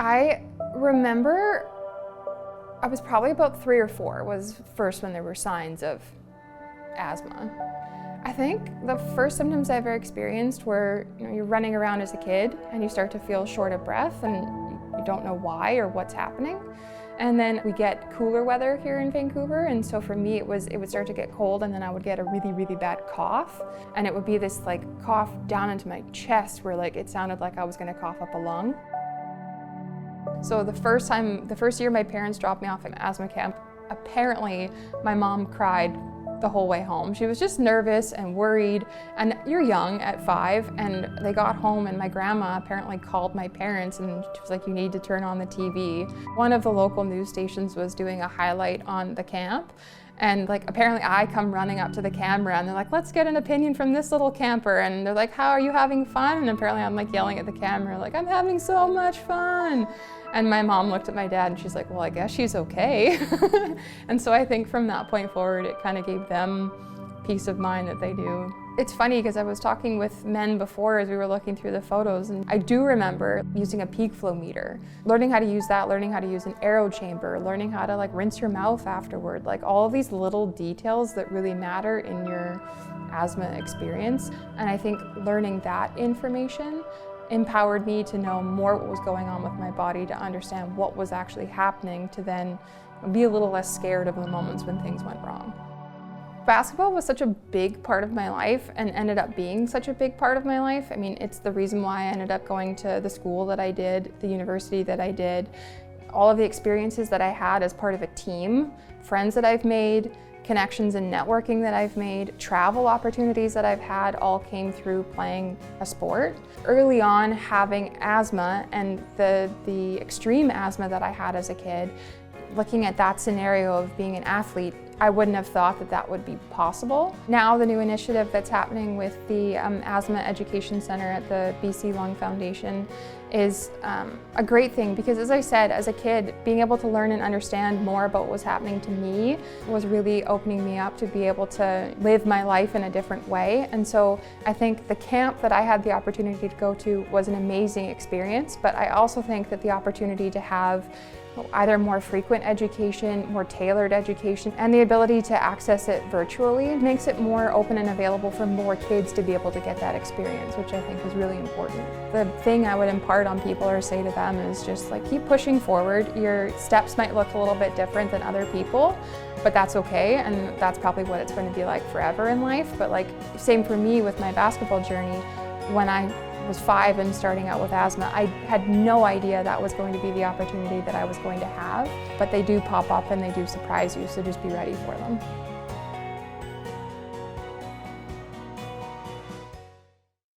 I remember I was probably about 3 or 4 was first when there were signs of asthma. I think the first symptoms I ever experienced were, you're running around as a kid and you start to feel short of breath and you don't know why or what's happening. And then we get cooler weather here in Vancouver, and so for me it would start to get cold, and then I would get a really, really bad cough, and it would be this cough down into my chest where it sounded like I was gonna cough up a lung. So the first year my parents dropped me off at asthma camp, apparently my mom cried the whole way home. She was just nervous and worried, and you're young at 5, and they got home and my grandma apparently called my parents and she was like, you need to turn on the TV. One of the local news stations was doing a highlight on the camp, and apparently I come running up to the camera and they're like, let's get an opinion from this little camper, and they're like, how are you having fun? And apparently I'm yelling at the camera I'm having so much fun. And my mom looked at my dad and she's like, well, I guess she's okay. And so I think from that point forward, it kind of gave them peace of mind that they do. It's funny because I was talking with men before as we were looking through the photos, and I do remember using a peak flow meter, learning how to use that, learning how to use an aero chamber, learning how to rinse your mouth afterward, all of these little details that really matter in your asthma experience. And I think learning that information empowered me to know more what was going on with my body, to understand what was actually happening, to then be a little less scared of the moments when things went wrong. Basketball was such a big part of my life and ended up being such a big part of my life. I mean, it's the reason why I ended up going to the school that I did, the university that I did, all of the experiences that I had as part of a team, friends that I've made, connections and networking that I've made, travel opportunities that I've had, all came through playing a sport. Early on, having asthma and the extreme asthma that I had as a kid, looking at that scenario of being an athlete, I wouldn't have thought that that would be possible. Now the new initiative that's happening with the Asthma Education Center at the BC Lung Foundation is a great thing, because as I said, as a kid, being able to learn and understand more about what was happening to me was really opening me up to be able to live my life in a different way. And so I think the camp that I had the opportunity to go to was an amazing experience, but I also think that the opportunity to have either more frequent education, more tailored education, and the ability to access it virtually makes it more open and available for more kids to be able to get that experience, which I think is really important. The thing I would impart on people or say to them is just keep pushing forward. Your steps might look a little bit different than other people, but that's okay, and that's probably what it's going to be like forever in life. But same for me with my basketball journey. When I was 5 and starting out with asthma, I had no idea that was going to be the opportunity that I was going to have, but they do pop up and they do surprise you, so just be ready for them.